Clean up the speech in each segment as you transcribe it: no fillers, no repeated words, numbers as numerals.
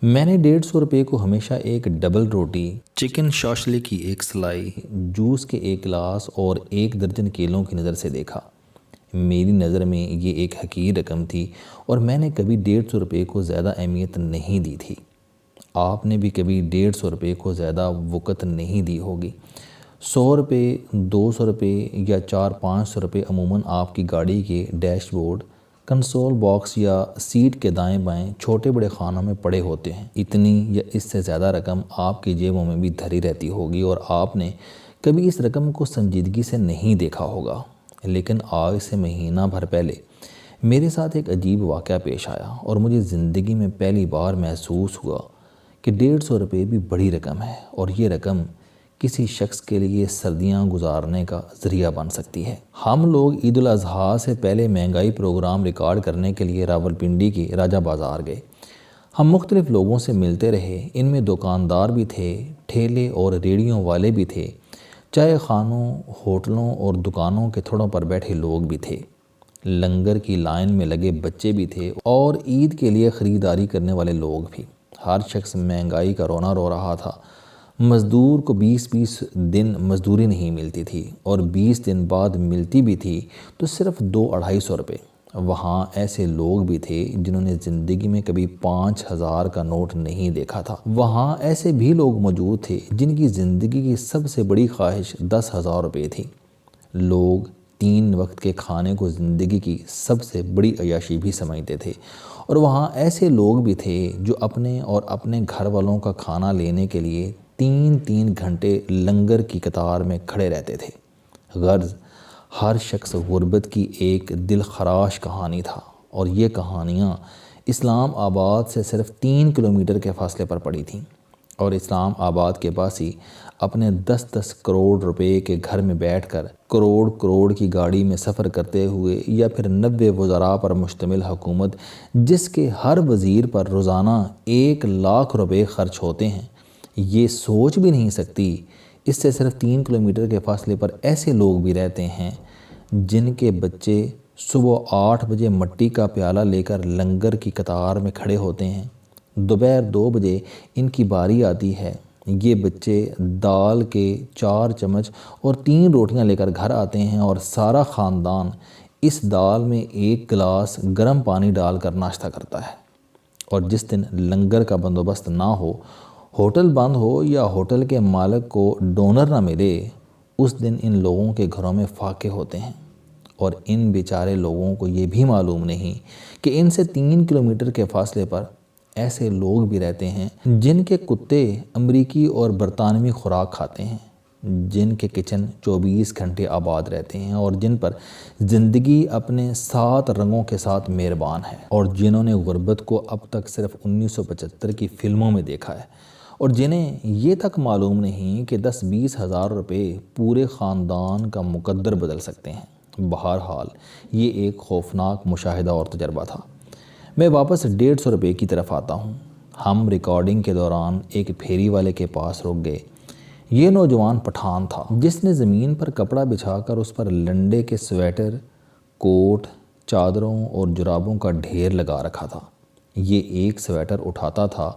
میں نے 150 کو ہمیشہ ایک ڈبل روٹی، چکن شاشلی کی ایک سلائی، جوس کے ایک گلاس اور 1 درجن کیلوں کی نظر سے دیکھا۔ میری نظر میں یہ ایک حقیر رقم تھی اور میں نے کبھی 150 کو زیادہ اہمیت نہیں دی تھی۔ آپ نے بھی کبھی 150 کو زیادہ وقت نہیں دی ہوگی۔ 100 200 یا 400-500 عموماً آپ کی گاڑی کے ڈیش بورڈ، کنسول باکس یا سیٹ کے دائیں بائیں چھوٹے بڑے خانوں میں پڑے ہوتے ہیں۔ اتنی یا اس سے زیادہ رقم آپ کی جیبوں میں بھی دھری رہتی ہوگی اور آپ نے کبھی اس رقم کو سنجیدگی سے نہیں دیکھا ہوگا۔ لیکن آج سے مہینہ بھر پہلے میرے ساتھ ایک عجیب واقعہ پیش آیا اور مجھے زندگی میں پہلی بار محسوس ہوا کہ 150 بھی بڑی رقم ہے اور یہ رقم کسی شخص کے لیے سردیاں گزارنے کا ذریعہ بن سکتی ہے۔ ہم لوگ عید الاضحیٰ سے پہلے مہنگائی پروگرام ریکارڈ کرنے کے لیے راولپنڈی کے راجہ بازار گئے۔ ہم مختلف لوگوں سے ملتے رہے، ان میں دکاندار بھی تھے، ٹھیلے اور ریڑھیوں والے بھی تھے، چائے خانوں، ہوٹلوں اور دکانوں کے تھڑوں پر بیٹھے لوگ بھی تھے، لنگر کی لائن میں لگے بچے بھی تھے اور عید کے لیے خریداری کرنے والے لوگ بھی۔ ہر شخص مہنگائی کا رونا رو رہا تھا۔ مزدور کو 20 دن مزدوری نہیں ملتی تھی اور 20 دن بعد ملتی بھی تھی تو صرف 200-250 وہاں ایسے لوگ بھی تھے جنہوں نے زندگی میں کبھی 5000 کا نوٹ نہیں دیکھا تھا۔ وہاں ایسے بھی لوگ موجود تھے جن کی زندگی کی سب سے بڑی خواہش 10,000 تھی۔ لوگ 3 وقت کے کھانے کو زندگی کی سب سے بڑی عیاشی بھی سمجھتے تھے اور وہاں ایسے لوگ بھی تھے جو اپنے اور اپنے گھر والوں کا کھانا لینے کے لیے 3 گھنٹے لنگر کی قطار میں کھڑے رہتے تھے۔ غرض ہر شخص غربت کی ایک دل خراش کہانی تھا اور یہ کہانیاں اسلام آباد سے صرف 3 کلومیٹر کے فاصلے پر پڑی تھیں اور اسلام آباد کے باسی اپنے 10 کروڑ روپے کے گھر میں بیٹھ کر کروڑ کی گاڑی میں سفر کرتے ہوئے یا پھر 90 وزراء پر مشتمل حکومت جس کے ہر وزیر پر روزانہ 1 لاکھ روپے خرچ ہوتے ہیں، یہ سوچ بھی نہیں سکتی اس سے صرف 3 کلومیٹر کے فاصلے پر ایسے لوگ بھی رہتے ہیں جن کے بچے صبح 8 بجے مٹی کا پیالہ لے کر لنگر کی قطار میں کھڑے ہوتے ہیں، دوپہر 2 بجے ان کی باری آتی ہے، یہ بچے دال کے 4 چمچ اور 3 روٹیاں لے کر گھر آتے ہیں اور سارا خاندان اس دال میں 1 گلاس گرم پانی ڈال کر ناشتہ کرتا ہے۔ اور جس دن لنگر کا بندوبست نہ ہو، ہوٹل بند ہو یا ہوٹل کے مالک کو ڈونر نہ ملے، اس دن ان لوگوں کے گھروں میں فاقے ہوتے ہیں اور ان بیچارے لوگوں کو یہ بھی معلوم نہیں کہ ان سے 3 کلومیٹر کے فاصلے پر ایسے لوگ بھی رہتے ہیں جن کے کتے امریکی اور برطانوی خوراک کھاتے ہیں، جن کے کچن 24 گھنٹے آباد رہتے ہیں اور جن پر زندگی اپنے 7 رنگوں کے ساتھ مہربان ہے اور جنہوں نے غربت کو اب تک صرف 1975 کی فلموں میں دیکھا ہے اور جنہیں یہ تک معلوم نہیں کہ 10-20 ہزار روپے پورے خاندان کا مقدر بدل سکتے ہیں۔ بہرحال یہ ایک خوفناک مشاہدہ اور تجربہ تھا۔ میں واپس 150 کی طرف آتا ہوں۔ ہم ریکارڈنگ کے دوران ایک پھیری والے کے پاس رک گئے۔ یہ نوجوان پٹھان تھا جس نے زمین پر کپڑا بچھا کر اس پر لنڈے کے سویٹر، کوٹ، چادروں اور جرابوں کا ڈھیر لگا رکھا تھا۔ یہ ایک سویٹر اٹھاتا تھا،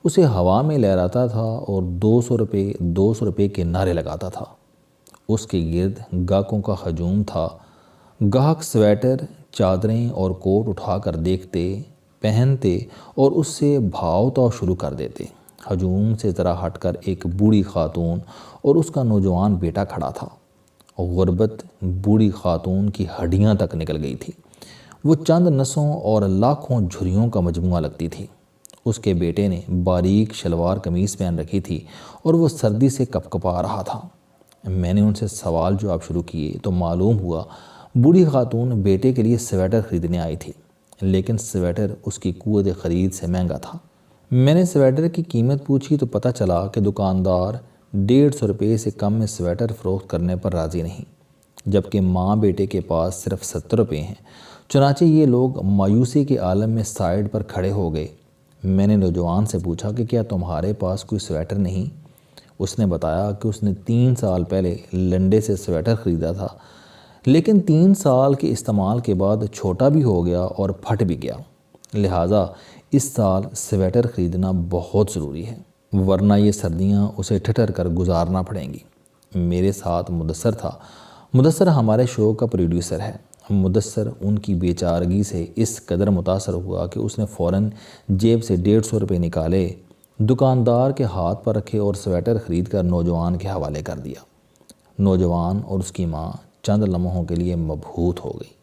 اسے ہوا میں لہراتا تھا اور 200 کے نعرے لگاتا تھا۔ اس کے گرد گاہکوں کا ہجوم تھا۔ گاہک سویٹر، چادریں اور کوٹ اٹھا کر دیکھتے، پہنتے اور اس سے بھاؤ تاؤ شروع کر دیتے۔ ہجوم سے ذرا ہٹ کر ایک بوڑھی خاتون اور اس کا نوجوان بیٹا کھڑا تھا۔ غربت بوڑھی خاتون کی ہڈیاں تک نکل گئی تھی۔ وہ چند نسوں اور لاکھوں جھریوں کا مجموعہ لگتی تھی۔ اس کے بیٹے نے باریک شلوار قمیص پہن رکھی تھی اور وہ سردی سے کپکپا رہا تھا۔ میں نے ان سے سوال جواب شروع کیے تو معلوم ہوا بوڑھی خاتون بیٹے کے لیے سویٹر خریدنے آئی تھی، لیکن سویٹر اس کی قوت خرید سے مہنگا تھا۔ میں نے سویٹر کی قیمت پوچھی تو پتہ چلا کہ دکاندار 150 سے کم میں سویٹر فروخت کرنے پر راضی نہیں، جبکہ ماں بیٹے کے پاس صرف 70 ہیں۔ چنانچہ یہ لوگ مایوسی کے عالم میں سائیڈ پر کھڑے ہو گئے۔ میں نے نوجوان سے پوچھا کہ کیا تمہارے پاس کوئی سویٹر نہیں؟ اس نے بتایا کہ اس نے 3 سال پہلے لنڈے سے سویٹر خریدا تھا، لیکن 3 سال کے استعمال کے بعد چھوٹا بھی ہو گیا اور پھٹ بھی گیا، لہٰذا اس سال سویٹر خریدنا بہت ضروری ہے، ورنہ یہ سردیاں اسے ٹھٹر کر گزارنا پڑیں گی۔ میرے ساتھ مدثر تھا۔ مدثر ہمارے شو کا پروڈیوسر ہے۔ مدثر ان کی بے چارگی سے اس قدر متاثر ہوا کہ اس نے فوراً جیب سے 150 روپے نکالے، دکاندار کے ہاتھ پر رکھے اور سویٹر خرید کر نوجوان کے حوالے کر دیا۔ نوجوان اور اس کی ماں چند لمحوں کے لیے مبہوت ہو گئی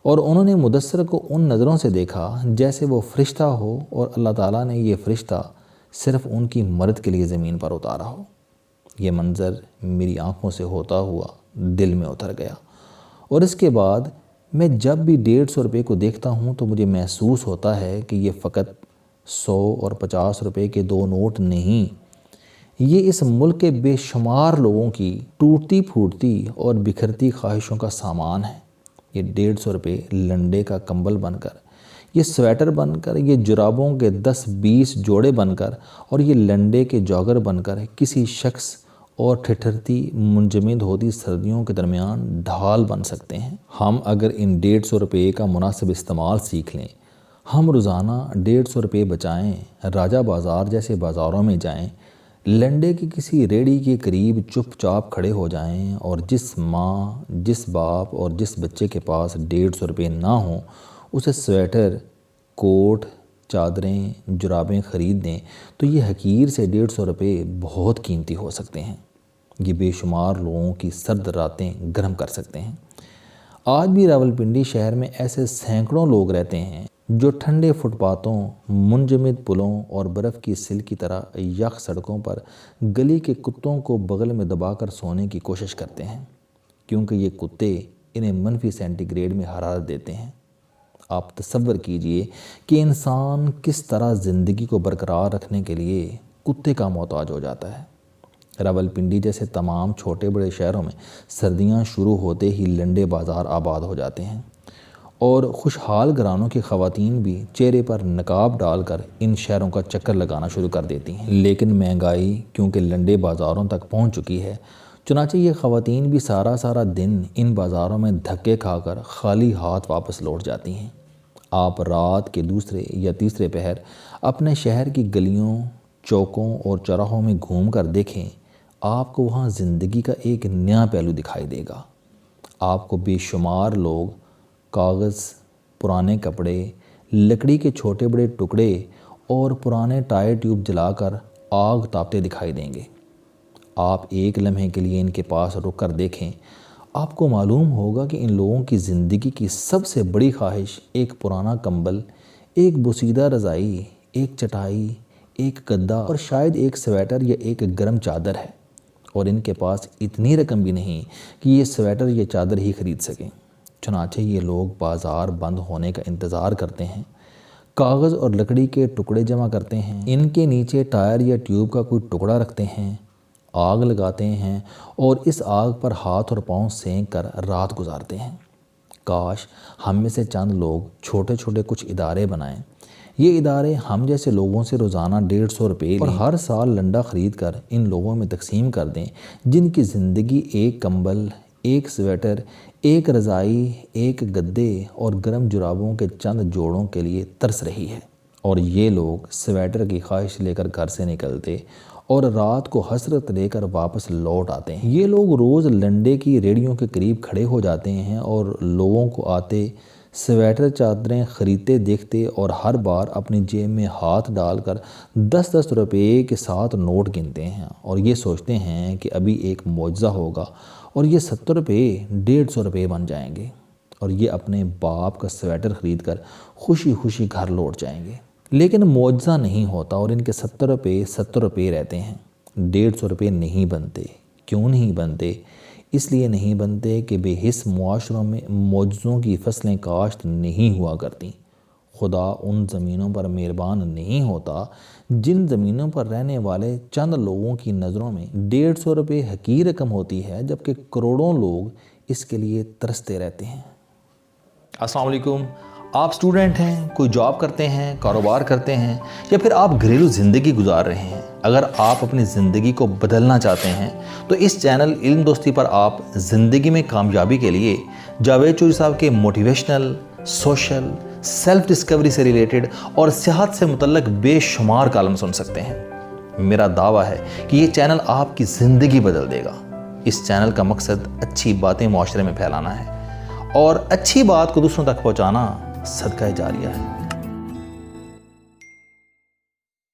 اور انہوں نے مدثر کو ان نظروں سے دیکھا جیسے وہ فرشتہ ہو اور اللہ تعالیٰ نے یہ فرشتہ صرف ان کی مدد کے لیے زمین پر اتارا ہو۔ یہ منظر میری آنکھوں سے ہوتا ہوا دل میں اتر گیا، اور اس کے بعد میں جب بھی 150 روپے کو دیکھتا ہوں تو مجھے محسوس ہوتا ہے کہ یہ فقط 100 اور 50 روپے کے 2 نوٹ نہیں، یہ اس ملک کے بے شمار لوگوں کی ٹوٹتی پھوٹتی اور بکھرتی خواہشوں کا سامان ہے۔ یہ 150 روپے لنڈے کا کمبل بن کر، یہ سویٹر بن کر، یہ جرابوں کے 10-20 جوڑے بن کر اور یہ لنڈے کے جاگر بن کر کسی شخص اور ٹھٹھرتی منجمد ہوتی سردیوں کے درمیان ڈھال بن سکتے ہیں۔ ہم اگر ان 150 روپے کا مناسب استعمال سیکھ لیں، ہم روزانہ 150 روپے بچائیں، راجہ بازار جیسے بازاروں میں جائیں، لنڈے کی کسی ریڑھی کے قریب چپ چاپ کھڑے ہو جائیں اور جس ماں، جس باپ اور جس بچے کے پاس 150 روپے نہ ہوں اسے سویٹر، کوٹ، چادریں، جرابیں خرید دیں تو یہ حقیر سے 150 روپے بہت قیمتی ہو سکتے ہیں۔ یہ بے شمار لوگوں کی سرد راتیں گرم کر سکتے ہیں۔ آج بھی راولپنڈی شہر میں ایسے سینکڑوں لوگ رہتے ہیں جو ٹھنڈے فٹ پاتھوں، منجمد پلوں اور برف کی سل کی طرح یخ سڑکوں پر گلی کے کتوں کو بغل میں دبا کر سونے کی کوشش کرتے ہیں، کیونکہ یہ کتے انہیں منفی سینٹی گریڈ میں حرارت دیتے ہیں۔ آپ تصور کیجئے کہ انسان کس طرح زندگی کو برقرار رکھنے کے لیے کتے کا محتاج ہو جاتا ہے۔ راولپنڈی جیسے تمام چھوٹے بڑے شہروں میں سردیاں شروع ہوتے ہی لنڈے بازار آباد ہو جاتے ہیں، اور خوشحال گھرانوں کی خواتین بھی چہرے پر نقاب ڈال کر ان شہروں کا چکر لگانا شروع کر دیتی ہیں۔ لیکن مہنگائی کیونکہ لنڈے بازاروں تک پہنچ چکی ہے، چنانچہ یہ خواتین بھی سارا دن ان بازاروں میں دھکے کھا کر خالی ہاتھ واپس لوٹ جاتی ہیں۔ آپ رات کے دوسرے یا تیسرے پہر اپنے شہر کی گلیوں، چوکوں اور چوراہوں میں گھوم کر دیکھیں، آپ کو وہاں زندگی کا ایک نیا پہلو دکھائی دے گا۔ آپ کو بے شمار لوگ کاغذ، پرانے کپڑے، لکڑی کے چھوٹے بڑے ٹکڑے اور پرانے ٹائر ٹیوب جلا کر آگ تاپتے دکھائی دیں گے۔ آپ ایک لمحے کے لیے ان کے پاس رک کر دیکھیں، آپ کو معلوم ہوگا کہ ان لوگوں کی زندگی کی سب سے بڑی خواہش ایک پرانا کمبل، ایک بوسیدہ رضائی، ایک چٹائی، ایک گدا اور شاید ایک سویٹر یا ایک گرم چادر ہے، اور ان کے پاس اتنی رقم بھی نہیں کہ یہ سویٹر یا چادر ہی خرید سکیں۔ چنانچہ یہ لوگ بازار بند ہونے کا انتظار کرتے ہیں، کاغذ اور لکڑی کے ٹکڑے جمع کرتے ہیں، ان کے نیچے ٹائر یا ٹیوب کا کوئی ٹکڑا رکھتے ہیں، آگ لگاتے ہیں اور اس آگ پر ہاتھ اور پاؤں سینک کر رات گزارتے ہیں۔ کاش ہم میں سے چند لوگ چھوٹے چھوٹے کچھ ادارے بنائیں۔ یہ ادارے ہم جیسے لوگوں سے روزانہ 150 روپے اور ہر سال لنڈا خرید کر ان لوگوں میں تقسیم کر دیں جن کی زندگی ایک کمبل، ایک سویٹر، ایک رضائی، ایک گدے اور گرم جرابوں کے چند جوڑوں کے لیے ترس رہی ہے، اور یہ لوگ سویٹر کی خواہش لے کر گھر سے نکلتے اور رات کو حسرت لے کر واپس لوٹ آتے ہیں۔ یہ لوگ روز لنڈے کی ریڑھیوں کے قریب کھڑے ہو جاتے ہیں اور لوگوں کو آتے سویٹر چادریں خریدتے دیکھتے اور ہر بار اپنی جیب میں ہاتھ ڈال کر 10 روپے کے ساتھ نوٹ گنتے ہیں اور یہ سوچتے ہیں کہ ابھی ایک معجزہ ہوگا اور یہ 70 روپے 150 روپے بن جائیں گے اور یہ اپنے باپ کا سویٹر خرید کر خوشی خوشی گھر لوٹ جائیں گے۔ لیکن معجزہ نہیں ہوتا اور ان کے 70 روپے رہتے ہیں، 150 روپے نہیں بنتے۔ کیوں نہیں بنتے؟ اس لیے نہیں بنتے کہ بے حس معاشروں میں معجزوں کی فصلیں کاشت نہیں ہوا کرتی۔ خدا ان زمینوں پر مہربان نہیں ہوتا جن زمینوں پر رہنے والے چند لوگوں کی نظروں میں 150 روپے حقیر رقم ہوتی ہے، جبکہ کروڑوں لوگ اس کے لیے ترستے رہتے ہیں۔ السلام علیکم۔ آپ اسٹوڈنٹ ہیں، کوئی جاب کرتے ہیں، کاروبار کرتے ہیں، یا پھر آپ گھریلو زندگی گزار رہے ہیں۔ اگر آپ اپنی زندگی کو بدلنا چاہتے ہیں تو اس چینل علم دوستی پر آپ زندگی میں کامیابی کے لیے جاوید چوہدری صاحب کے موٹیویشنل، سوشل، سیلف ڈسکوری سے ریلیٹڈ اور صحت سے متعلق بے شمار کالم سن سکتے ہیں۔ میرا دعویٰ ہے کہ یہ چینل آپ کی زندگی بدل دے گا۔ اس چینل کا مقصد اچھی باتیں معاشرے میں پھیلانا ہے اور اچھی بات کو دوسروں تک پہنچانا صدقہ جاریہ ہے۔